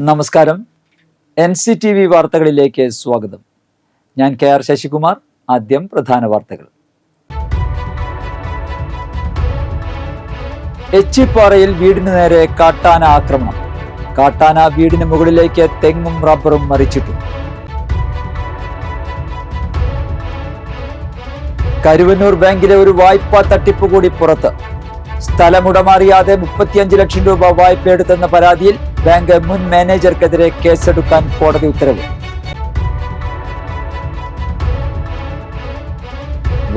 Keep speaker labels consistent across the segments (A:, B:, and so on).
A: നമസ്കാരം. NCTV വാർത്തകളിലേക്ക് സ്വാഗതം. ഞാൻ KR ശശികുമാർ. ആദ്യം പ്രധാന വാർത്തകൾ. എച്ചിപ്പാറയിൽ വീടിന് നേരെ കാട്ടാന ആക്രമണം. കാട്ടാന വീടിന് മുകളിലേക്ക് തെങ്ങും റബ്ബറും മറിച്ചിട്ടു. കരുവന്നൂർ ബാങ്കിലെ ഒരു വായ്പാ തട്ടിപ്പ് കൂടി പുറത്ത്. സ്ഥലമുടമറിയാതെ 35 ലക്ഷം രൂപ വായ്പയെടുത്തെന്ന പരാതിയിൽ ബാങ്ക് മുൻ മാനേജർക്കെതിരെ കേസെടുക്കാൻ കോടതി ഉത്തരവ്.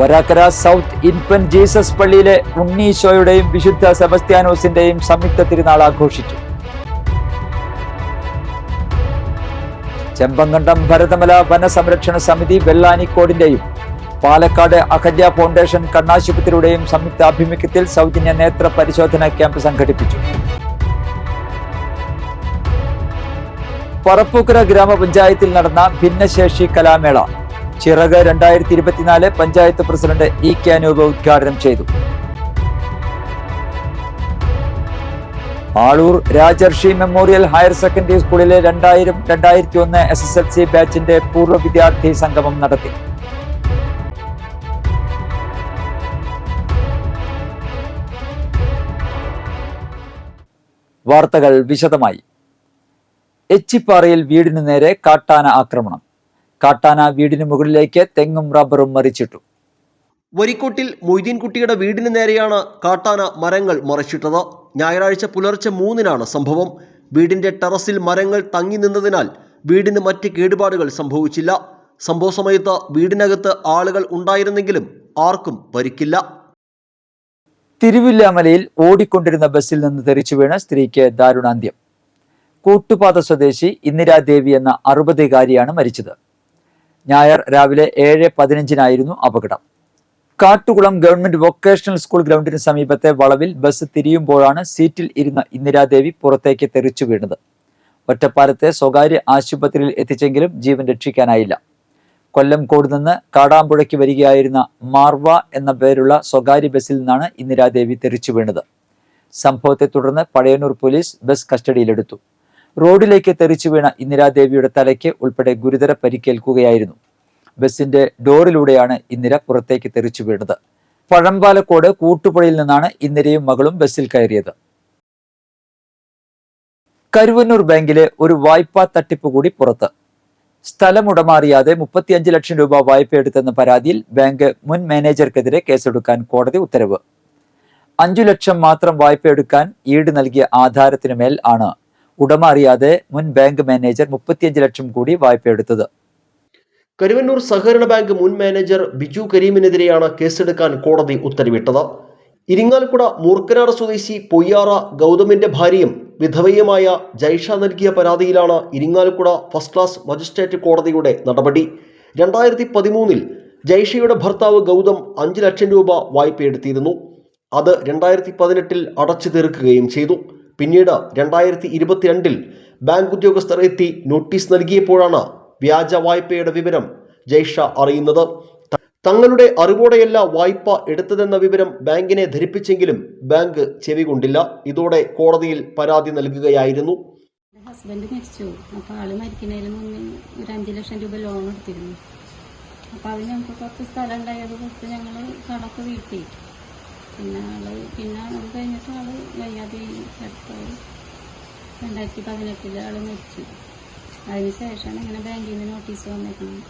A: വരാക്കര സൗത്ത് ഇൻഫന്റ് ജീസസ് പള്ളിയിലെ ഉണ്ണീശോയുടെയും വിശുദ്ധ സെബസ്ത്യാനോസിന്റെയും സംയുക്ത തിരുനാൾ ആഘോഷിച്ചു. ചെമ്പങ്കണ്ടം ഭരതമല വനസംരക്ഷണ സമിതി വെള്ളാനിക്കോടിന്റെയും പാലക്കാട് അഹല്യ ഫൗണ്ടേഷൻ കണ്ണാശുപത്രിയുടെയും സംയുക്ത ആഭിമുഖ്യത്തിൽ സൗജന്യ നേത്ര പരിശോധന ക്യാമ്പ് സംഘടിപ്പിച്ചു. പറപ്പൂക്കര ഗ്രാമപഞ്ചായത്തിൽ നടന്ന ഭിന്നശേഷി കലാമേള ചിറക് 2024 പഞ്ചായത്ത് പ്രസിഡന്റ് EK അനൂപ് ഉദ്ഘാടനം ചെയ്തു. ആളൂർ രാജർഷി മെമ്മോറിയൽ ഹയർ സെക്കൻഡറി സ്കൂളിലെ 2000-2001 SSLC ബാച്ചിന്റെ പൂർവ്വ വിദ്യാർത്ഥി സംഗമം നടത്തി. വാർത്തകൾ വിശദമായി. എച്ചിപ്പാറയിൽ വീടിന് നേരെ കാട്ടാന ആക്രമണം. കാട്ടാന വീടിന് മുകളിലേക്ക് തെങ്ങും റബ്ബറും മറിച്ചിട്ടു.
B: വരിക്കോട്ടിൽ മൊയ്തീൻകുട്ടിയുടെ വീടിന് നേരെയാണ് കാട്ടാന മരങ്ങൾ മറിച്ചിട്ടത്. ഞായറാഴ്ച പുലർച്ചെ 3-നാണ് സംഭവം. വീടിന്റെ ടെറസിൽ മരങ്ങൾ തങ്ങി നിന്നതിനാൽ വീടിന് മറ്റ് കേടുപാടുകൾ സംഭവിച്ചില്ല. സംഭവ സമയത്ത് വീടിനകത്ത് ആളുകൾ ഉണ്ടായിരുന്നെങ്കിലും ആർക്കും പരിക്കില്ല.
A: തിരുവില്ലാമലയിൽ ഓടിക്കൊണ്ടിരുന്ന ബസ്സിൽ നിന്ന് തെറിച്ചു വീണ സ്ത്രീക്ക് ദാരുണാന്ത്യം. കൂട്ടുപാത സ്വദേശി ഇന്ദിരാദേവി എന്ന 60-കാരിയാണ് മരിച്ചത്. ഞായർ രാവിലെ 7:15-നായിരുന്നു അപകടം. കാട്ടുകുളം ഗവൺമെന്റ് വൊക്കേഷണൽ സ്കൂൾ ഗ്രൗണ്ടിന് സമീപത്തെ വളവിൽ ബസ് തിരിയുമ്പോഴാണ് സീറ്റിൽ ഇരുന്ന ഇന്ദിരാദേവി പുറത്തേക്ക് തെറിച്ചു വീണത്. ഒറ്റപ്പാലത്തെ സ്വകാര്യ ആശുപത്രിയിൽ എത്തിച്ചെങ്കിലും ജീവൻ രക്ഷിക്കാനായില്ല. കൊല്ലംകോട് നിന്ന് കാടാമ്പുഴയ്ക്ക് വരികയായിരുന്ന മാർവ എന്ന പേരുള്ള സ്വകാര്യ ബസ്സിൽ നിന്നാണ് ഇന്ദിരാദേവി തെറിച്ചു വീണത്. സംഭവത്തെ തുടർന്ന് പഴയന്നൂർ പോലീസ് ബസ് കസ്റ്റഡിയിലെടുത്തു. റോഡിലേക്ക് തെറിച്ചു വീണ ഇന്ദിരാദേവിയുടെ തലയ്ക്ക് ഉൾപ്പെടെ ഗുരുതര പരിക്കേൽക്കുകയായിരുന്നു. ബസിന്റെ ഡോറിലൂടെയാണ് ഇന്ദിര പുറത്തേക്ക് തെറിച്ചു വീണത്. പഴമ്പാലക്കോട് കൂട്ടുപുഴയിൽ നിന്നാണ് ഇന്ദിരയും മകളും ബസ്സിൽ കയറിയത്. കരുവന്നൂർ ബാങ്കിലെ ഒരു വായ്പാ തട്ടിപ്പ് കൂടി പുറത്ത്. സ്ഥലമുടമറിയാതെ 35 ലക്ഷം രൂപ വായ്പയെടുത്തെന്ന പരാതിയിൽ ബാങ്ക് മുൻ മാനേജർക്കെതിരെ കേസെടുക്കാൻ കോടതി ഉത്തരവ്. 5 ലക്ഷം മാത്രം വായ്പയെടുക്കാൻ ഈട് നൽകിയ ആധാരത്തിനുമേൽ ആണ് ഉടമ അറിയാതെ മുൻ ബാങ്ക് മാനേജർ 35 ലക്ഷം കൂടി വായ്പയെടുത്തത്.
B: കരുവന്നൂർ സഹകരണ ബാങ്ക് മുൻ മാനേജർ ബിജു കരീമിനെതിരെയാണ് കേസെടുക്കാൻ കോടതി ഉത്തരവിട്ടത്. ഇരിങ്ങാലക്കുട മൂർക്കനാട് സ്വദേശി പൊയ്യാറ ഗൗതമിന്റെ ഭാര്യയും വിധവയുമായ ജൈഷ നൽകിയ പരാതിയിലാണ് ഇരിങ്ങാലക്കുട ഫസ്റ്റ് ക്ലാസ് മജിസ്ട്രേറ്റ് കോടതിയുടെ നടപടി. 2013-ൽ ജൈഷയുടെ ഭർത്താവ് ഗൗതം 5 ലക്ഷം രൂപ വായ്പയെടുത്തിരുന്നു. അത് 2018-ൽ അടച്ചു തീർക്കുകയും ചെയ്തു. പിന്നീട് 2022-ൽ ബാങ്ക് ഉദ്യോഗസ്ഥർ എത്തി നോട്ടീസ് നൽകിയപ്പോഴാണ് വ്യാജ വായ്പയുടെ വിവരം ജൈഷ അറിയുന്നത്. തങ്ങളുടെ അറിവോടെയല്ല വായ്പ എടുത്തതെന്ന വിവരം ബാങ്കിനെ ധരിപ്പിച്ചെങ്കിലും ബാങ്ക് ചെവികൊണ്ടില്ല. ഇതോടെ കോടതിയിൽ പരാതി നൽകുകയായിരുന്നു.
C: ഹസ്ബൻഡ് മരിച്ചു. അപ്പോൾ ആള് മരിക്കുന്നതിന് മുന്നേ ഒരു 5 ലക്ഷം രൂപ ലോൺ എടുത്തിരുന്നു. അപ്പോൾ അതിന് ഞങ്ങൾക്ക് കുറച്ച് സ്ഥലം ഉണ്ടായത് കൊടുത്ത് ഞങ്ങൾ കടക്ക് വീട്ടി. പിന്നെ അത് കഴിഞ്ഞിട്ട് ആള് വയ്യാതെ അടുത്ത 2018-ൽ ആള് മരിച്ചു. അതിനുശേഷമാണ് ഇങ്ങനെ ബാങ്കിൽ നിന്ന് നോട്ടീസ് വന്നേക്കണം.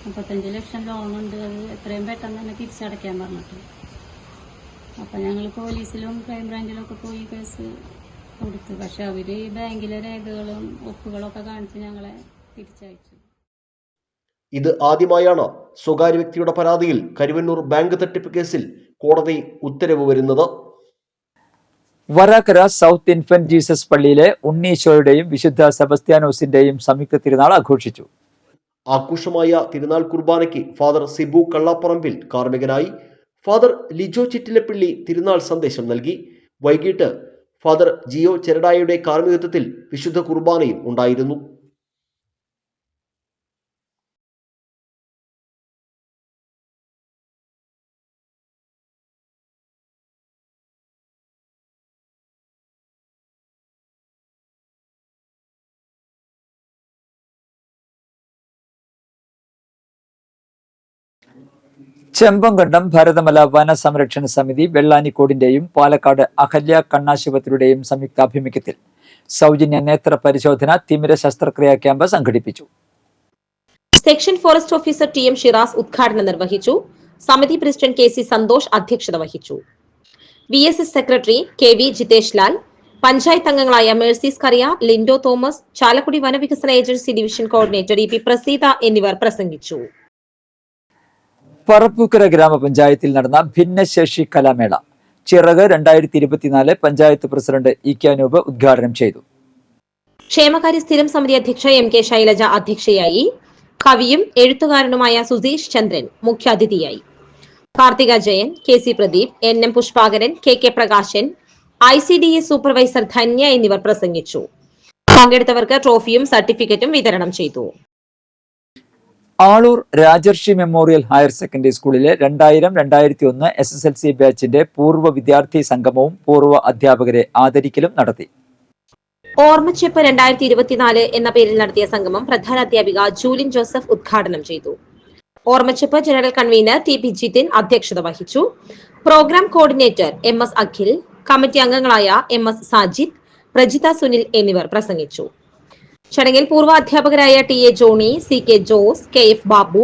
C: 35 ലക്ഷം ലോണുണ്ട്, അത് എത്രയും പെട്ടെന്ന് തന്നെ തിരിച്ചടയ്ക്കാൻ പറഞ്ഞിട്ട്. അപ്പം ഞങ്ങൾ പോലീസിലും ക്രൈംബ്രാഞ്ചിലും ഒക്കെ പോയി കേസ് കൊടുത്തു. പക്ഷെ അവർ ബാങ്കിലെ രേഖകളും ഒപ്പുകളൊക്കെ കാണിച്ച് ഞങ്ങളെ തിരിച്ചയച്ചു.
B: ഇത് ആദ്യമായാണ് സ്വകാര്യ വ്യക്തിയുടെ പരാതിയിൽ കരുവന്നൂർ ബാങ്ക് തട്ടിപ്പ് കേസിൽ കോടതി ഉത്തരവ് വരുന്നത്.
A: വരാക്കര സൗത്ത് ഇൻഫന്റ് ജീസസ് പള്ളിയിലെ ഉണ്ണീശോയുടെയും വിശുദ്ധ സെബസ്ത്യാനോസിന്റെയും സംയുക്ത തിരുനാൾ ആഘോഷിച്ചു.
B: ആഘോഷമായ തിരുനാൾ കുർബാനയ്ക്ക് ഫാദർ സിബു കള്ളപ്പറമ്പിൽ കാർമ്മികനായി. ഫാദർ ലിജോ ചിറ്റിലപ്പള്ളി തിരുനാൾ സന്ദേശം നൽകി. വൈകിട്ട് ഫാദർ ജിയോ ചെരടായുടെ കാർമ്മികത്വത്തിൽ വിശുദ്ധ കുർബാനയും ഉണ്ടായിരുന്നു.
A: ചെമ്പങ്കണ്ടം ഭരതമല വന സംരക്ഷണ സമിതി വെള്ളാനിക്കോടിന്റെയും പാലക്കാട് അഹല്യ കണ്ണാശുപത്രിയുടെയും സംയുക്താഭിമുഖ്യത്തിൽ സൗജന്യ നേത്ര പരിശോധന തിമിര ശസ്ത്രക്രിയാ ക്യാമ്പ് സംഘടിപ്പിച്ചു.
D: Section forest officer T M Shiraz ഉദ്ഘാടനം നിർവഹിച്ചു. സമിതി പ്രസിഡന്റ് കെ സി സന്തോഷ് അധ്യക്ഷത വഹിച്ചു. VSS secretary K V Jithesh Lal, panchayat അംഗങ്ങളായ മേഴ്സീസ് കറിയ, ലിൻഡോ തോമസ്, ചാലക്കുടി വനവികസന agency division coordinator E P Praseetha എന്നിവർ പ്രസംഗിച്ചു.
A: പറപ്പൂക്കര ഗ്രാമപഞ്ചായത്തിൽ നടന്ന ഭിന്നശേഷി കലാമേള ചിറക് 2024 panchayat president E K Anoop ഉദ്ഘാടനം ചെയ്തു.
D: ക്ഷേമകാര്യ സ്ഥിരം സമിതി അധ്യക്ഷ എം കെ ശൈലജ അധ്യക്ഷയായി. കവിയും എഴുത്തുകാരനുമായ സുധീഷ് ചന്ദ്രൻ മുഖ്യാതിഥിയായി. Karthika Jayan, K C Pradeep, NM Pushpakaran, K Prakashan, ICDS supervisor Dhanya എന്നിവർ പ്രസംഗിച്ചു. പങ്കെടുത്തവർക്ക് ട്രോഫിയും സർട്ടിഫിക്കറ്റും വിതരണം ചെയ്തു.
A: ആളൂർ രാജർഷി മെമ്മോറിയൽ ഹയർ സെക്കൻഡറി സ്കൂളിലെ 2000-2001 SSLC ബാച്ചിന്റെ പൂർവ്വ വിദ്യാർത്ഥി സംഗമവും പൂർവ്വ അധ്യാപകരെ ആദരിക്കലും നടത്തി.
D: ഓർമ്മച്ചെപ്പ് 2024 എന്ന പേരിൽ നടത്തിയ സംഗമം പ്രധാനാധ്യാപിക ജൂലിൻ ജോസഫ് ഉദ്ഘാടനം ചെയ്തു. ഓർമ്മച്ചെപ്പ് general convener T P Jithin അധ്യക്ഷത വഹിച്ചു. Programme coordinator MS Akhil, committee അംഗങ്ങളായ MS സാജിദ്, പ്രജിത സുനിൽ എന്നിവർ പ്രസംഗിച്ചു. ചടങ്ങിൽ പൂർവ്വ അധ്യാപകരായ TA Johny, CK Jose, KF Babu,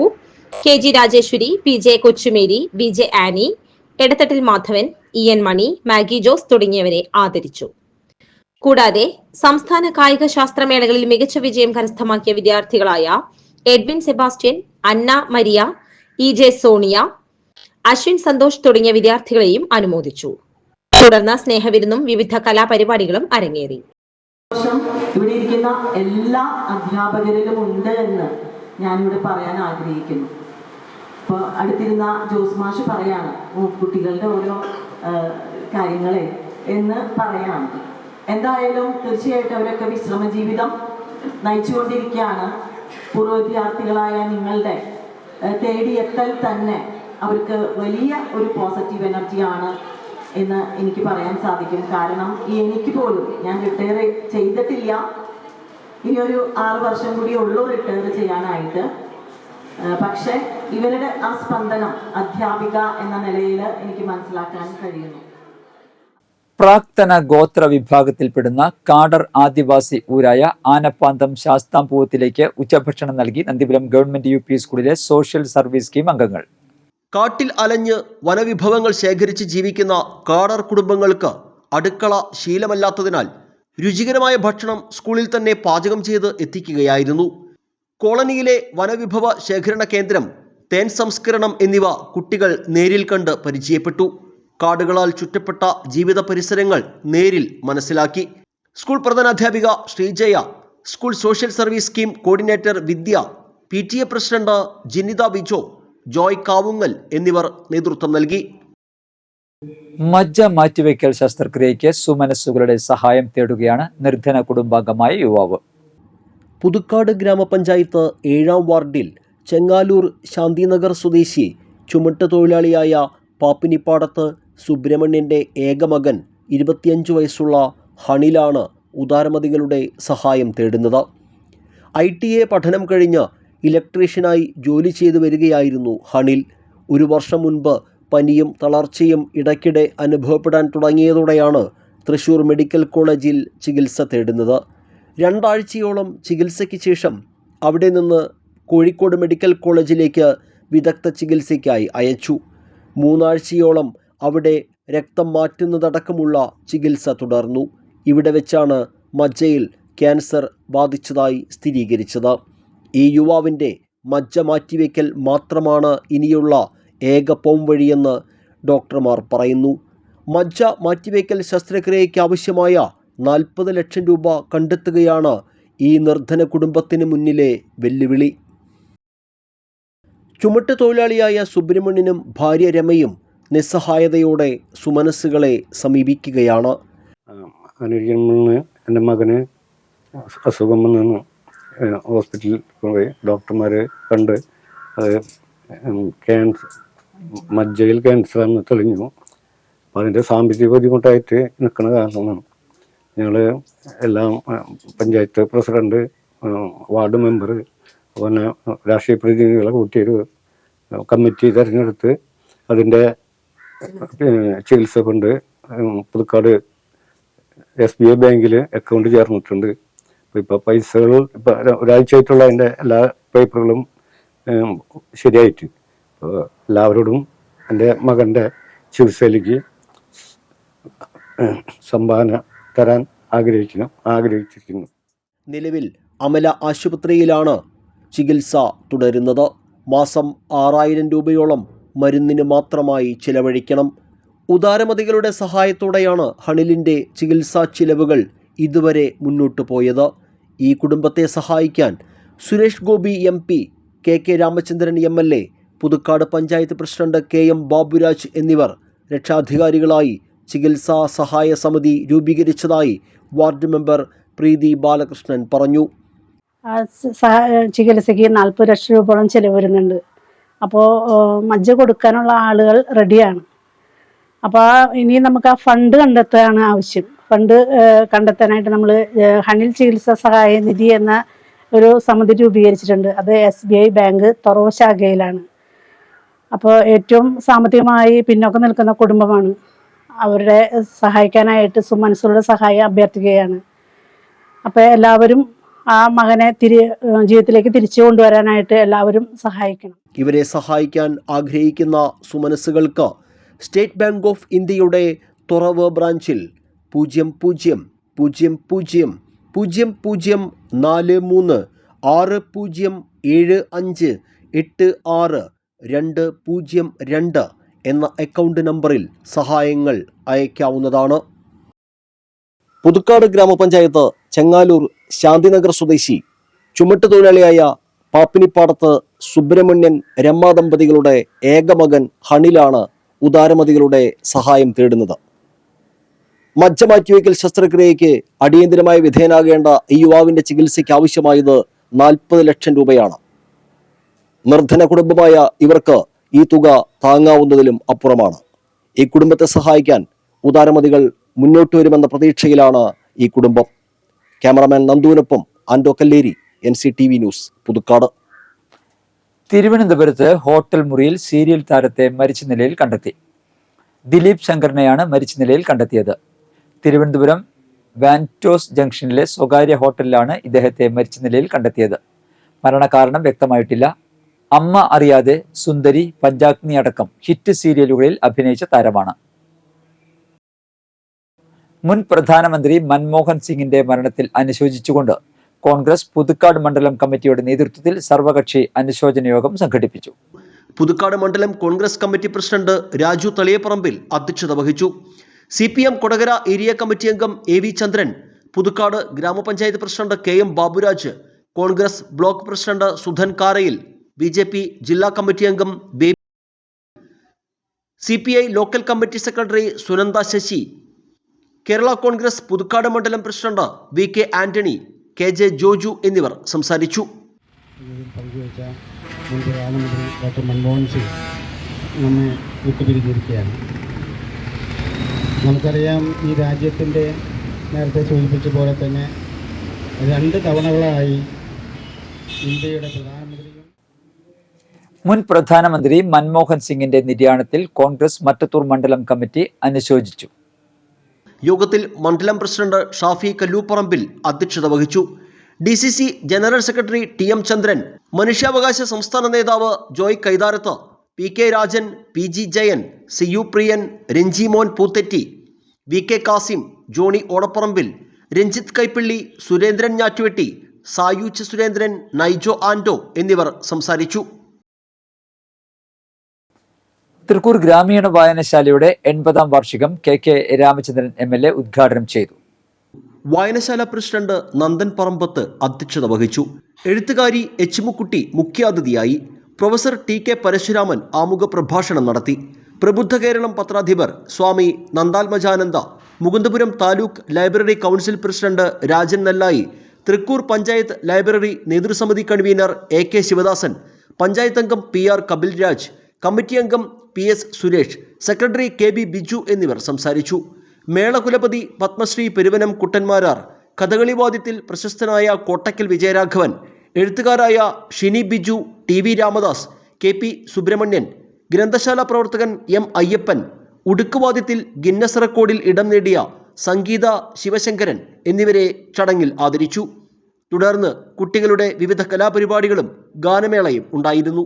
D: KG Rajeshwari, PJ Kochumary, VJ Ani, Edathattil Madhavan, EN Mani, Maggie Jose തുടങ്ങിയവരെ ആദരിച്ചു. കൂടാതെ സംസ്ഥാന കായിക ശാസ്ത്രമേളകളിൽ മികച്ച വിജയം കരസ്ഥമാക്കിയ വിദ്യാർത്ഥികളായ എഡ്വിൻ സെബാസ്റ്റ്യൻ, അന്ന മരിയ, EJ സോണിയ, അശ്വിൻ സന്തോഷ് തുടങ്ങിയ വിദ്യാർത്ഥികളെയും അനുമോദിച്ചു. തുടർന്ന് സ്നേഹവിരുന്നും വിവിധ കലാപരിപാടികളും അരങ്ങേറി.
E: ഇവിടെ ഇരിക്കുന്ന എല്ലാ അധ്യാപകരിലും ഉണ്ട് എന്ന് ഞാനിവിടെ പറയാൻ ആഗ്രഹിക്കുന്നു. ഇപ്പോൾ അടുത്തിരുന്ന ജോസ് മാഷ് പറയാണ് കുട്ടികളുടെ ഓരോ കാര്യങ്ങളെ എന്ന് പറയാണ്. എന്തായാലും തീർച്ചയായിട്ടും അവരൊക്കെ വിശ്രമ ജീവിതം നയിച്ചുകൊണ്ടിരിക്കുകയാണ്. പൂർവ്വ വിദ്യാർത്ഥികളായ നിങ്ങളുടെ തേടിയെത്തൽ തന്നെ അവർക്ക് വലിയ ഒരു പോസിറ്റീവ് എനർജിയാണ് എന്ന് എനിക്ക് പറയാൻ സാധിക്കും. കാരണം എനിക്ക് പോലും ഞാൻ റിട്ടയർ ചെയ്തിട്ടില്ല, ഇനിയൊരു 6 വർഷം കൂടി ഉള്ളൂ റിട്ടയർ ചെയ്യാനായിട്ട്. പക്ഷെ ഇവരുടെ ആ സ്പന്ദനം അധ്യാപിക എന്ന നിലയിൽ എനിക്ക് മനസ്സിലാക്കാൻ കഴിയുന്നു.
A: പ്രാക്തന ഗോത്ര വിഭാഗത്തിൽപ്പെടുന്ന കാടർ ആദിവാസി ഊരായ ആനപ്പാന്തം ശാസ്താംപൂവത്തിലേക്ക് ഉച്ചഭക്ഷണം നൽകി നന്ദിപുരം ഗവൺമെന്റ് UP സ്കൂളിലെ സോഷ്യൽ സർവീസ് സ്കീം അംഗങ്ങൾ.
B: കാട്ടിൽ അലഞ്ഞ് വനവിഭവങ്ങൾ ശേഖരിച്ച് ജീവിക്കുന്ന കാടർ കുടുംബങ്ങൾക്ക് അടുക്കള ശീലമല്ലാത്തതിനാൽ രുചികരമായ ഭക്ഷണം സ്കൂളിൽ തന്നെ പാചകം ചെയ്ത് എത്തിക്കുകയായിരുന്നു. കോളനിയിലെ വനവിഭവ ശേഖരണ കേന്ദ്രം, തേൻ സംസ്കരണം എന്നിവ കുട്ടികൾ നേരിൽ കണ്ട് പരിചയപ്പെട്ടു. കാടുകളാൽ ചുറ്റപ്പെട്ട ജീവിത പരിസരങ്ങൾ നേരിൽ മനസ്സിലാക്കി. സ്കൂൾ പ്രധാനാധ്യാപിക Sreejaya, school social service scheme coordinator Vidya, PTA president Jinitha Bijo, Joy Kavungal എന്നിവർ നേതൃത്വം നൽകി.
A: മജ്ജ മാറ്റിവെക്കൽ ശസ്ത്രക്രിയയ്ക്ക് സുമനസ്സുകളുടെ സഹായം തേടുകയാണ് നിർധന കുടുംബാംഗമായ യുവാവ്.
B: പുതുക്കാട് ഗ്രാമപഞ്ചായത്ത് 7ാം വാർഡിൽ ചെങ്ങാലൂർ ശാന്തിനഗർ സ്വദേശി ചുമട്ട് തൊഴിലാളിയായ പാപ്പിനിപ്പാടത്ത് സുബ്രഹ്മണ്യൻ്റെ ഏകമകൻ 25 വയസ്സുള്ള ഹണിലാണ് ഉദാരമതികളുടെ സഹായം തേടുന്നത്. ITA പഠനം കഴിഞ്ഞ് ഇലക്ട്രീഷ്യനായി ജോലി ചെയ്തു വരികയായിരുന്നു ഹണിൽ. 1 വർഷം മുൻപ് പനിയും തളർച്ചയും ഇടയ്ക്കിടെ അനുഭവപ്പെടാൻ തുടങ്ങിയതോടെയാണ് തൃശൂർ മെഡിക്കൽ കോളേജിൽ ചികിത്സ തേടുന്നത്. 2 ആഴ്ചയോളം ചികിത്സയ്ക്ക് ശേഷം അവിടെ നിന്ന് കോഴിക്കോട് മെഡിക്കൽ കോളേജിലേക്ക് വിദഗ്ധ ചികിത്സയ്ക്കായി അയച്ചു. 3 ആഴ്ചയോളം അവിടെ രക്തം മാറ്റുന്നതടക്കമുള്ള ചികിത്സ തുടർന്നു. ഇവിടെ വെച്ചാണ് മജ്ജയിൽ ക്യാൻസർ ബാധിച്ചതായി സ്ഥിരീകരിച്ചത്. ഈ യുവാവിൻ്റെ മജ്ജ മാറ്റിവെക്കൽ മാത്രമാണ് ഇനിയുള്ള ഏക പോംവഴിയെന്ന് ഡോക്ടർമാർ പറയുന്നു. മജ്ജ മാറ്റിവെക്കൽ ശസ്ത്രക്രിയയ്ക്ക് ആവശ്യമായ 40 ലക്ഷം രൂപ കണ്ടെത്തുകയാണ് ഈ നിർധന കുടുംബത്തിന് മുന്നിലെ വെല്ലുവിളി. ചുമട്ട് തൊഴിലാളിയായ സുബ്രഹ്മണ്യനും ഭാര്യ രമയും നിസ്സഹായതയോടെ സുമനസ്സുകളെ സമീപിക്കുകയാണ്.
F: എൻ്റെ മകന് അസുഖം വന്നു ഹോസ്പിറ്റലിൽ പോയി ഡോക്ടർമാർ കണ്ട് അത് മജ്ജയിൽ ക്യാൻസറാണെന്ന് തെളിഞ്ഞു. അപ്പോൾ അതിൻ്റെ സാമ്പത്തിക ബുദ്ധിമുട്ടായിട്ട് നിൽക്കുന്ന കാരണമാണ് ഞങ്ങൾ എല്ലാം പഞ്ചായത്ത് പ്രസിഡന്റ്, വാർഡ് മെമ്പർ, പിന്നെ രാഷ്ട്രീയ പ്രതിനിധികളെ കൂട്ടിയൊരു കമ്മിറ്റി തിരഞ്ഞെടുത്ത് അതിൻ്റെ ചികിത്സ ഫണ്ട് പുതുക്കാട് SBI ബാങ്കിൽ അക്കൗണ്ട് ചേർന്നിട്ടുണ്ട്. ഇപ്പോൾ പൈസകൾ ഇപ്പോൾ ഒരാഴ്ചയായിട്ടുള്ള അതിൻ്റെ എല്ലാ പേപ്പറുകളും ശരിയായിട്ട് അപ്പോൾ എല്ലാവരോടും എൻ്റെ മകൻ്റെ ചികിത്സയിലേക്ക് സംഭാവന തരാൻ ആഗ്രഹിച്ചിരിക്കുന്നു.
B: നിലവിൽ അമല ആശുപത്രിയിലാണ് ചികിത്സ തുടരുന്നത്. മാസം 6000 രൂപയോളം മരുന്നിന് മാത്രമായി ചിലവഴിക്കണം. ഉദാരമതികളുടെ സഹായത്തോടെയാണ് ഹണിലിൻ്റെ ചികിത്സാ ചിലവുകൾ ഇതുവരെ മുന്നോട്ടു പോയത്. ഈ കുടുംബത്തെ സഹായിക്കാൻ Suresh Gopi MP, KK Ramachandran MLA, Puthukkad panchayat president KM Baburaj എന്നിവർ രക്ഷാധികാരികളായി ചികിത്സാ സഹായ സമിതി രൂപീകരിച്ചതായി വാർഡ് മെമ്പർ പ്രീതി ബാലകൃഷ്ണൻ പറഞ്ഞു.
G: ചികിത്സയ്ക്ക് 40 ലക്ഷം രൂപയോളം ചിലവ് വരുന്നുണ്ട്. അപ്പോൾ മജ്ജ കൊടുക്കാനുള്ള ആളുകൾ റെഡിയാണ്. അപ്പോൾ ഇനി നമുക്ക് ആ ഫണ്ട് കണ്ടെത്താനാണ് ആവശ്യം. ഫണ്ട് കണ്ടെത്താനായിട്ട് നമ്മൾ ഹണിൽ ചികിത്സാ സഹായ നിധി എന്ന ഒരു സമിതി രൂപീകരിച്ചിട്ടുണ്ട്. അത് SBI ബാങ്ക് തൊറവ ശാഖയിലാണ്. അപ്പോൾ ഏറ്റവും സാമ്പത്തികമായി പിന്നോക്കം നിൽക്കുന്ന കുടുംബമാണ്. അവരുടെ സഹായിക്കാനായിട്ട് സുമനസ്സുകളുടെ സഹായം അഭ്യർത്ഥിക്കുകയാണ്. അപ്പോൾ എല്ലാവരും ആ മകനെ ജീവിതത്തിലേക്ക് തിരിച്ചു കൊണ്ടുവരാനായിട്ട് എല്ലാവരും സഹായിക്കണം.
B: ഇവരെ സഹായിക്കാൻ ആഗ്രഹിക്കുന്ന സുമനസ്സുകൾക്ക് സ്റ്റേറ്റ് ബാങ്ക് ഓഫ് ഇന്ത്യയുടെ തുറവ് ബ്രാഞ്ചിൽ 0000435675862002 എന്ന അക്കൗണ്ട് നമ്പറിൽ സഹായങ്ങൾ അയക്കാവുന്നതാണ്. പുതുക്കാട് ഗ്രാമപഞ്ചായത്ത് ചെങ്ങാലൂർ ശാന്തിനഗർ സ്വദേശി ചുമട്ടുതൊഴിലാളിയായ പാപ്പിനിപ്പാടത്ത് സുബ്രഹ്മണ്യൻ രമ്മ ദമ്പതികളുടെ ഏകമകൻ ഹണിലാണ് ഉദാരമതികളുടെ സഹായം തേടുന്നത്. മജ്ജ മാറ്റിവയ്ക്കൽ ശസ്ത്രക്രിയയ്ക്ക് അടിയന്തരമായി വിധേയനാകേണ്ട ഈ യുവാവിന്റെ ചികിത്സയ്ക്ക് ആവശ്യമായത് 40 ലക്ഷം രൂപയാണ്. നിർധന കുടുംബമായ ഇവർക്ക് ഈ തുക താങ്ങാവുന്നതിലും അപ്പുറമാണ്. ഈ കുടുംബത്തെ സഹായിക്കാൻ ഉദാരമതികൾ മുന്നോട്ട് വരുമെന്ന പ്രതീക്ഷയിലാണ് ഈ കുടുംബം. ക്യാമറമാൻ നന്ദുവിനൊപ്പം ആൻഡോ കല്ലേരി, NCTV ന്യൂസ്, പുതുക്കാട്.
A: തിരുവനന്തപുരത്ത് ഹോട്ടൽ മുറിയിൽ സീരിയൽ താരത്തെ മരിച്ച നിലയിൽ കണ്ടെത്തി. ദിലീപ് ശങ്കറിനെയാണ് മരിച്ച നിലയിൽ കണ്ടെത്തിയത്. തിരുവനന്തപുരം വാൻറ്റോസ് ജംഗ്ഷനിലെ സ്വകാര്യ ഹോട്ടലിലാണ് ഇദ്ദേഹത്തെ മരിച്ച നിലയിൽ കണ്ടെത്തിയത്. മരണകാരണം വ്യക്തമായിട്ടില്ല. അമ്മ അറിയാതെ, സുന്ദരി, പഞ്ചാഗ്നി അടക്കം ഹിറ്റ് സീരിയലുകളിൽ അഭിനയിച്ച താരമാണ്. മുൻ പ്രധാനമന്ത്രി മൻമോഹൻ സിംഗിന്റെ മരണത്തിൽ അനുശോചിച്ചുകൊണ്ട് കോൺഗ്രസ് പുതുക്കാട് മണ്ഡലം കമ്മിറ്റിയുടെ നേതൃത്വത്തിൽ സർവകക്ഷി അനുശോചന യോഗം സംഘടിപ്പിച്ചു.
B: പുതുക്കാട് മണ്ഡലം കോൺഗ്രസ് കമ്മിറ്റി പ്രസിഡന്റ് രാജു തളിയപ്പറമ്പിൽ അധ്യക്ഷത വഹിച്ചു. CPM കൊടകര ഏരിയ കമ്മിറ്റി അംഗം AV ചന്ദ്രൻ, പുതുക്കാട് ഗ്രാമപഞ്ചായത്ത് president KM Baburaj, Congress block president Sudhan Karayil, BJP ജില്ലാ കമ്മിറ്റി അംഗം Baby, CPI local committee secretary Sunanda Sasi, Kerala Congress Puthukkad മണ്ഡലം president VK Antony, KJ Joju എന്നിവർ സംസാരിച്ചു.
H: പങ്കുവച്ച മുൻ പ്രധാനമന്ത്രി ഡോക്ടർ മൻമോഹൻ സിംഗ് നമ്മെ വിട്ടുപിരിഞ്ഞിരിക്കുകയാണ്. നമുക്കറിയാം, ഈ രാജ്യത്തിൻ്റെ നേരത്തെ സൂചിപ്പിച്ച പോലെ തന്നെ 2 തവണകളായി ഇന്ത്യയുടെ പ്രധാനമന്ത്രിയും
A: മുൻ പ്രധാനമന്ത്രി മൻമോഹൻ സിംഗിന്റെ നിര്യാണത്തിൽ കോൺഗ്രസ് മറ്റത്തൂർ മണ്ഡലം കമ്മിറ്റി അനുശോചിച്ചു.
B: യോഗത്തിൽ മണ്ഡലം പ്രസിഡന്റ് ഷാഫി കല്ലൂപ്പറമ്പിൽ അധ്യക്ഷത വഹിച്ചു. DCC ജനറൽ സെക്രട്ടറി TM ചന്ദ്രൻ, മനുഷ്യാവകാശ സംസ്ഥാന നേതാവ് Joy Kaitharath, PK Rajan, PG Jayan, CU പ്രിയൻ, രഞ്ജി മോൻ പൂത്തെറ്റി, VK കാസിം, ജോണി ഓടപ്പറമ്പിൽ, രഞ്ജിത്ത് കൈപ്പള്ളി, സുരേന്ദ്രൻ ഞാറ്റുവെട്ടി, സായൂച്ച് സുരേന്ദ്രൻ, നൈജോ ആൻഡോ എന്നിവർ സംസാരിച്ചു.
A: തൃക്കൂർ ഗ്രാമീണ വായനശാലയുടെ 80ാം വാർഷികം KK രാമചന്ദ്രൻ MLA ഉദ്ഘാടനം ചെയ്തു.
B: വായനശാല പ്രസിഡന്റ് നന്ദൻ പറമ്പത്ത് അധ്യക്ഷത വഹിച്ചു. എഴുത്തുകാരി എച്ച് മുഖ്യാതിഥിയായി. പ്രൊഫസർ TK പരശുരാമൻ ആമുഖ പ്രഭാഷണം നടത്തി. പ്രബുദ്ധ കേരളം പത്രാധിപർ Swami Nandatmajananda, Mukundapuram taluk library council president Rajan Nellayi, Thrikkur panchayat library നേതൃസമിതി കൺവീനർ AK ശിവദാസൻ, പഞ്ചായത്ത് അംഗം PR കപിൽ രാജ്, കമ്മിറ്റി അംഗം PS Suresh, secretary KB Biju എന്നിവർ സംസാരിച്ചു. മേളകുലപതി പത്മശ്രീ പെരുവനം കുട്ടന്മാരാർ, കഥകളിവാദ്യത്തിൽ പ്രശസ്തനായ കോട്ടക്കൽ വിജയരാഘവൻ, എഴുത്തുകാരായ ഷിനി ബിജു, TV രാമദാസ്, KP സുബ്രഹ്മണ്യൻ, ഗ്രന്ഥശാല പ്രവർത്തകൻ എം അയ്യപ്പൻ, ഉടുക്കുവാദ്യത്തിൽ ഗിന്നസ് റെക്കോർഡിൽ ഇടം നേടിയ സംഗീത ശിവശങ്കരൻ എന്നിവരെ ചടങ്ങിൽ ആദരിച്ചു. തുടർന്ന് കുട്ടികളുടെ വിവിധ കലാപരിപാടികളും ഗാനമേളയും ഉണ്ടായിരുന്നു.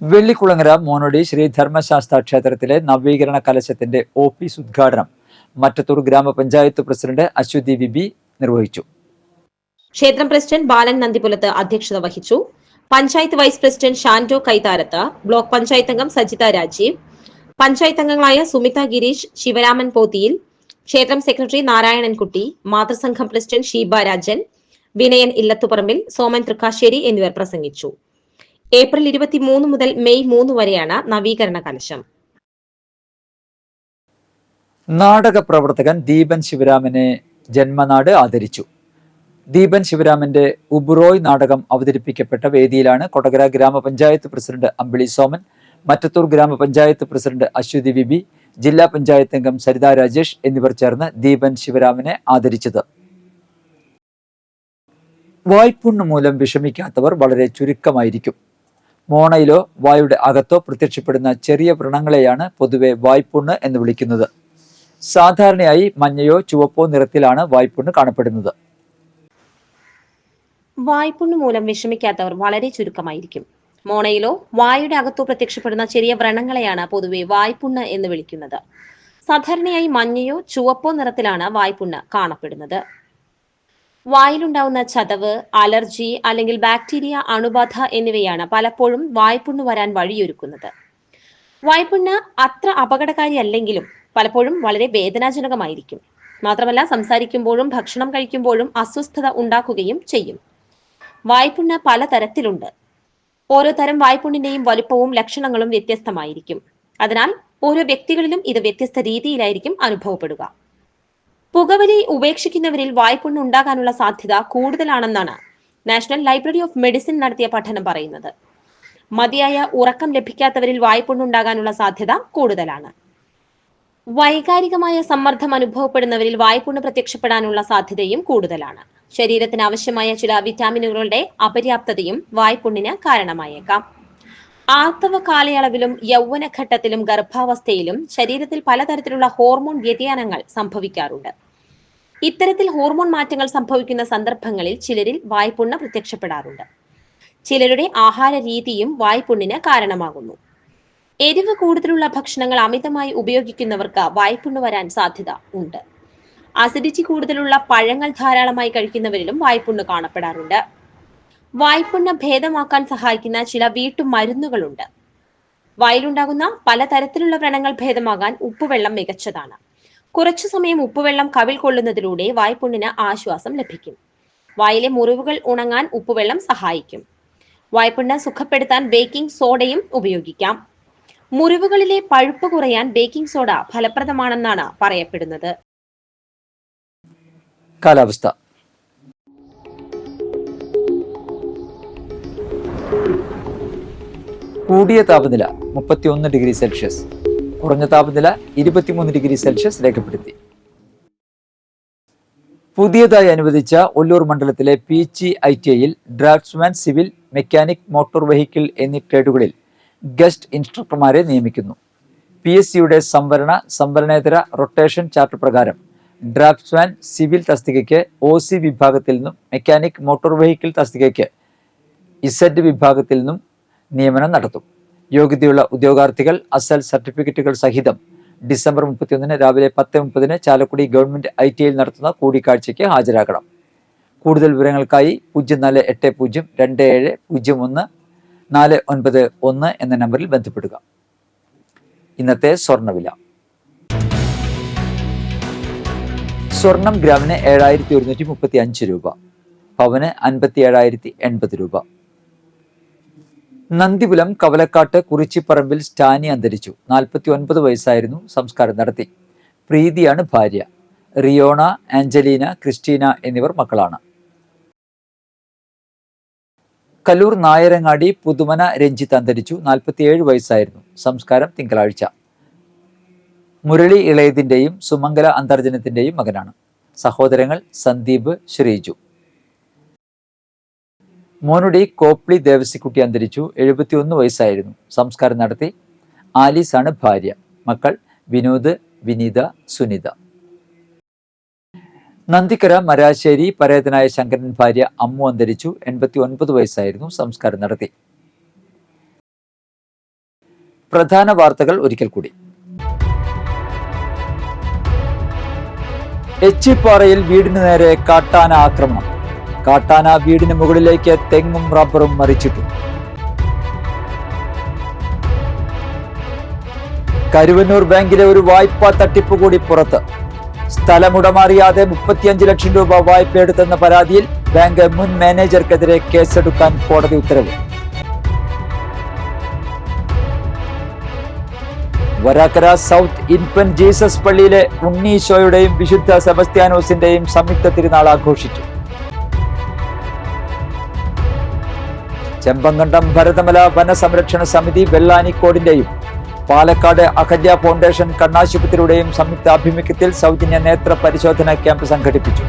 A: വെള്ളിക്കുളങ്ങര മോനോടി ശ്രീ ധർമ്മശാസ്ത്ര ക്ഷേത്രത്തിലെ നവീകരണ കലശത്തിന്റെ ഓഫീസ് ഉദ്ഘാടനം മറ്റത്തൂർ ഗ്രാമപഞ്ചായത്ത് പ്രസിഡന്റ് അശ്വതി വിബി നിർവഹിച്ചു.
D: ക്ഷേത്രം പ്രസിഡന്റ് ബാലൻ നന്ദിപുലത്ത് അധ്യക്ഷത വഹിച്ചു. Panchayat vice president Shando Kaitharath, block panchayat അംഗം സജിത രാജീവ്, പഞ്ചായത്ത് അംഗങ്ങളായ സുമിത ഗിരീഷ്, ശിവരാമൻ പോത്തിയിൽ, ക്ഷേത്രം സെക്രട്ടറി നാരായണൻകുട്ടി, മാതൃസംഘം പ്രസിഡന്റ് ഷീബ രാജൻ, വിനയൻ ഇല്ലത്തുപറമ്പിൽ, സോമൻ തൃക്കാശ്ശേരി എന്നിവർ പ്രസംഗിച്ചു. ഏപ്രിൽ 23 മുതൽ മെയ് 3 വരെയാണ് നവീകരണ കലശം.
A: നാടക പ്രവർത്തകൻ ദീപൻ ശിവരാമനെ ജന്മനാട് ആദരിച്ചു. ദീപൻ ശിവരാമന്റെ ഉബ്രോയ് നാടകം അവതരിപ്പിക്കപ്പെട്ട വേദിയിലാണ് കൊടകര ഗ്രാമപഞ്ചായത്ത് പ്രസിഡന്റ് അമ്പിളി സോമൻ, മറ്റത്തൂർ ഗ്രാമപഞ്ചായത്ത് പ്രസിഡന്റ് അശ്വതി വിബി, ജില്ലാ പഞ്ചായത്ത് അംഗം സരിത രാജേഷ് എന്നിവർ ചേർന്ന് ദീപൻ ശിവരാമനെ ആദരിച്ചത്. വായ്പുണ്ണ് മൂലം വിഷമിക്കാത്തവർ വളരെ ചുരുക്കമായിരിക്കും. മോണയിലോ വായുടെ അകത്തോ പ്രത്യക്ഷപ്പെടുന്ന ചെറിയ വ്രണങ്ങളെയാണ് പൊതുവെ വായ്പുണ്ണ് എന്ന് വിളിക്കുന്നത്. സാധാരണയായി മഞ്ഞയോ ചുവപ്പോ നിറത്തിലാണ് വായ്പുണ്ണ് കാണപ്പെടുന്നത്.
D: വായ്പുണ്ണ് മൂലം വിഷമിക്കാത്തവർ വളരെ ചുരുക്കമായിരിക്കും. മോണയിലോ വായുടെ അകത്തോ പ്രത്യക്ഷപ്പെടുന്ന ചെറിയ വ്രണങ്ങളെയാണ് പൊതുവെ വായ്പുണ്ണ് എന്ന് വിളിക്കുന്നത്. സാധാരണയായി മഞ്ഞയോ ചുവപ്പോ നിറത്തിലാണ് വായ്പുണ്ണ് കാണപ്പെടുന്നത്. വായിലുണ്ടാവുന്ന ചതവ്, അലർജി അല്ലെങ്കിൽ ബാക്ടീരിയ അണുബാധ എന്നിവയാണ് പലപ്പോഴും വായ്പുണ്ണ് വരാൻ വഴിയൊരുക്കുന്നത്. വായ്പുണ്ണ് അത്ര അപകടകാരിയല്ലെങ്കിലും പലപ്പോഴും വളരെ വേദനാജനകമായിരിക്കും. മാത്രമല്ല, സംസാരിക്കുമ്പോഴും ഭക്ഷണം കഴിക്കുമ്പോഴും അസ്വസ്ഥത ഉണ്ടാക്കുകയും ചെയ്യും. വായ്പുണ്ണ് പലതരത്തിലുണ്ട്. ഓരോ തരം വായ്പുണ്ണിന്റെയും വലുപ്പവും ലക്ഷണങ്ങളും വ്യത്യസ്തമായിരിക്കും. അതിനാൽ ഓരോ വ്യക്തികളിലും ഇത് വ്യത്യസ്ത രീതിയിലായിരിക്കും അനുഭവപ്പെടുക. പുകവലി ഉപേക്ഷിക്കുന്നവരിൽ വായ്പുണ്ണ് ഉണ്ടാകാനുള്ള സാധ്യത കൂടുതലാണെന്നാണ് നാഷണൽ ലൈബ്രറി ഓഫ് മെഡിസിൻ നടത്തിയ പഠനം പറയുന്നത്. മതിയായ ഉറക്കം ലഭിക്കാത്തവരിൽ വായ്പുണ്ണ് ഉണ്ടാകാനുള്ള സാധ്യത കൂടുതലാണ്. വൈകാരികമായ സമ്മർദ്ദം അനുഭവപ്പെടുന്നവരിൽ വായ്പുണ്ണ് പ്രത്യക്ഷപ്പെടാനുള്ള സാധ്യതയും കൂടുതലാണ്. ശരീരത്തിന് ആവശ്യമായ ചില വിറ്റാമിനുകളുടെ അപര്യാപ്തതയും വായ്പുണ്ണിന് കാരണമായേക്കാം. ആർത്തവ കാലയളവിലും യൗവനഘട്ടത്തിലും ഗർഭാവസ്ഥയിലും ശരീരത്തിൽ പലതരത്തിലുള്ള ഹോർമോൺ വ്യതിയാനങ്ങൾ സംഭവിക്കാറുണ്ട്. ഇത്തരത്തിൽ ഹോർമോൺ മാറ്റങ്ങൾ സംഭവിക്കുന്ന സന്ദർഭങ്ങളിൽ ചിലരിൽ വായ്പുണ്ണ് പ്രത്യക്ഷപ്പെടാറുണ്ട്. ചിലരുടെ ആഹാര രീതിയും വായ്പുണ്ണിന് കാരണമാകുന്നു. എരിവ് കൂടുതലുള്ള ഭക്ഷണങ്ങൾ അമിതമായി ഉപയോഗിക്കുന്നവർക്ക് വായ്പുണ്ണ് വരാൻ സാധ്യത ഉണ്ട്. അസിഡിറ്റി കൂടുതലുള്ള പഴങ്ങൾ ധാരാളമായി കഴിക്കുന്നവരിലും വായ്പുണ്ണ് കാണപ്പെടാറുണ്ട്. വായ്പുണ്ണ് ഭേദമാക്കാൻ സഹായിക്കുന്ന ചില വീട്ടുമരുന്നുകളുണ്ട്. വായിലുണ്ടാകുന്ന പലതരത്തിലുള്ള വ്രണങ്ങൾ ഭേദമാകാൻ ഉപ്പുവെള്ളം മികച്ചതാണ്. കുറച്ചു സമയം ഉപ്പുവെള്ളം കവിൾ കൊള്ളുന്നതിലൂടെ വായ്പുണ്ണിന് ആശ്വാസം ലഭിക്കും. വായിലെ മുറിവുകൾ ഉണങ്ങാൻ ഉപ്പുവെള്ളം സഹായിക്കും. വായ്പുണ്ണ് സുഖപ്പെടുത്താൻ ബേക്കിംഗ് സോഡയും ഉപയോഗിക്കാം. മുറിവുകളിലെ പഴുപ്പ് കുറയാൻ ബേക്കിംഗ് സോഡ ഫലപ്രദമാണെന്നാണ് പറയപ്പെടുന്നത്.
A: കാലാവസ്ഥ. കൂടിയ താപനില 31 ഡിഗ്രി സെൽഷ്യസ്, കുറഞ്ഞ താപനില 23 ഡിഗ്രി സെൽഷ്യസ് രേഖപ്പെടുത്തി. പുതിയതായി അനുവദിച്ച ഒല്ലൂർ മണ്ഡലത്തിലെ PGITIയിൽ draftsman, civil, mechanic, motor vehicle എന്നീ ട്രേഡുകളിൽ ഗസ്റ്റ് ഇൻസ്ട്രക്ടർമാരെ നിയമിക്കുന്നു. PSCയുടെ സംവരണേതര റൊട്ടേഷൻ ചാർട്ട് പ്രകാരം ഡ്രാഫ്റ്റ്സ്മാൻ സിവിൽ തസ്തികയ്ക്ക് OC വിഭാഗത്തിൽ നിന്നും മെക്കാനിക് മോട്ടോർ വെഹിക്കിൾ തസ്തികയ്ക്ക് Z വിഭാഗത്തിൽ നിന്നും നിയമനം നടത്തും. യോഗ്യതയുള്ള ഉദ്യോഗാർത്ഥികൾ അസൽ സർട്ടിഫിക്കറ്റുകൾ സഹിതം ഡിസംബർ 31 രാവിലെ 10:30 ചാലക്കുടി ഗവൺമെന്റ് ITIയിൽ നടത്തുന്ന കൂടിക്കാഴ്ചയ്ക്ക് ഹാജരാകണം. കൂടുതൽ വിവരങ്ങൾക്കായി 0480014991 എന്ന നമ്പറിൽ ബന്ധപ്പെടുക. ഇന്നത്തെ സ്വർണ്ണവില. സ്വർണം ഗ്രാമിന് 7135 രൂപ, പവന് 57,080 രൂപ. നന്ദിപുലം കവലക്കാട്ട് കുറിച്ചിപ്പറമ്പിൽ സ്റ്റാനി അന്തരിച്ചു. 49 വയസ്സായിരുന്നു. സംസ്കാരം നടത്തി. പ്രീതിയാണ് ഭാര്യ. റിയോണ, ആഞ്ചലീന, ക്രിസ്റ്റീന എന്നിവർ മക്കളാണ്. കല്ലൂർ നായരങ്ങാടി പുതുമന രഞ്ജിത്ത് അന്തരിച്ചു. 47 വയസ്സായിരുന്നു. സംസ്കാരം തിങ്കളാഴ്ച. മുരളി ഇളയതിൻ്റെയും സുമംഗല അന്തർജനത്തിൻ്റെയും മകനാണ്. സഹോദരങ്ങൾ സന്ദീപ്, ശ്രീജു. മോനുടി കോപ്ലി ദേവസിക്കുട്ടി അന്തരിച്ചു. 71 വയസ്സായിരുന്നു. സംസ്കാരം നടത്തി. ആലീസാണ് ഭാര്യ. മക്കൾ വിനോദ്, വിനീത, സുനിത. നന്ദിക്കര മരാശ്ശേരി പരേതനായ ശങ്കരൻ ഭാര്യ അമ്മു അന്തരിച്ചു. 89 വയസ്സായിരുന്നു. സംസ്കാരം നടത്തി. പ്രധാന വാർത്തകൾ ഒരിക്കൽ കൂടി. എച്ചിപ്പാറയിൽ വീടിന് നേരെ കാട്ടാന ആക്രമണം. കാട്ടാന വീടിന് മുകളിലേക്ക് തെങ്ങും റബ്ബറും മറിച്ചിട്ടു. കരുവന്നൂർ ബാങ്കിലെ ഒരു വായ്പാ തട്ടിപ്പ് കൂടി പുറത്ത്. സ്ഥലമുടമ അറിയാതെ 35 ലക്ഷം രൂപ വായ്പയെടുത്തെന്ന പരാതിയിൽ ബാങ്ക് മുൻ മാനേജർക്കെതിരെ കേസെടുക്കാൻ കോടതി ഉത്തരവ്. വരാക്കര സൗത്ത് ഇൻഫന്റ് ജീസസ് പള്ളിയിലെ ഉണ്ണീശോയുടെയും വിശുദ്ധ സെബസ്ത്യാനോസിന്റെയും സംയുക്ത തിരുനാൾ ആഘോഷിച്ചു. ചെമ്പങ്കണ്ടം ഭരതമല വനസംരക്ഷണ സമിതി വെള്ളാനിക്കോടിന്റെയും പാലക്കാട് അഹല്യ ഫൗണ്ടേഷൻ കണ്ണാശുപത്രിയുടെയും സംയുക്ത ആഭിമുഖ്യത്തിൽ സൗജന്യ നേത്ര പരിശോധന ക്യാമ്പ് സംഘടിപ്പിച്ചു.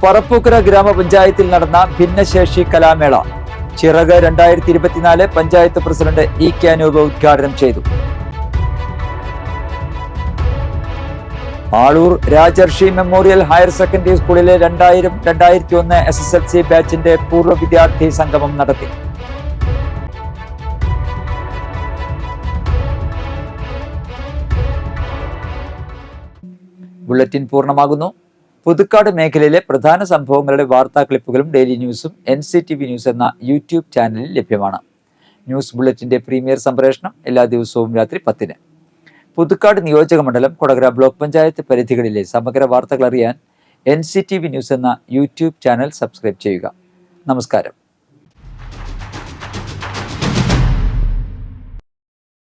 A: പറപ്പൂക്കര ഗ്രാമപഞ്ചായത്തിൽ നടന്ന ഭിന്നശേഷി കലാമേള ചിറക് 2024 പഞ്ചായത്ത് പ്രസിഡന്റ് ഇ.കെ. അനൂപ് ഉദ്ഘാടനം ചെയ്തു. ആളൂർ രാജർഷി മെമ്മോറിയൽ ഹയർ സെക്കൻഡറി സ്കൂളിലെ 2000-2001 SSLC ബാച്ചിന്റെ പൂർവ്വ വിദ്യാർത്ഥി സംഗമം നടത്തി. ബുള്ളറ്റിൻ പൂർണ്ണമാകുന്നു. പുതുക്കാട് മേഖലയിലെ പ്രധാന സംഭവങ്ങളുടെ വാർത്താ ക്ലിപ്പുകളും ഡെയിലി ന്യൂസും NCTV ന്യൂസ് എന്ന യൂട്യൂബ് ചാനലിൽ ലഭ്യമാണ്. ന്യൂസ് ബുള്ളറ്റിന്റെ പ്രീമിയർ സംപ്രേഷണം എല്ലാ ദിവസവും രാത്രി 10-ന്. പുതുക്കാട് നിയോജക മണ്ഡലം, കൊടകര ബ്ലോക്ക് പഞ്ചായത്ത് പരിധികളിലെ സമഗ്ര വാർത്തകൾ അറിയാൻ NCTV ന്യൂസ് എന്ന യൂട്യൂബ് ചാനൽ സബ്സ്ക്രൈബ് ചെയ്യുക. നമസ്കാരം.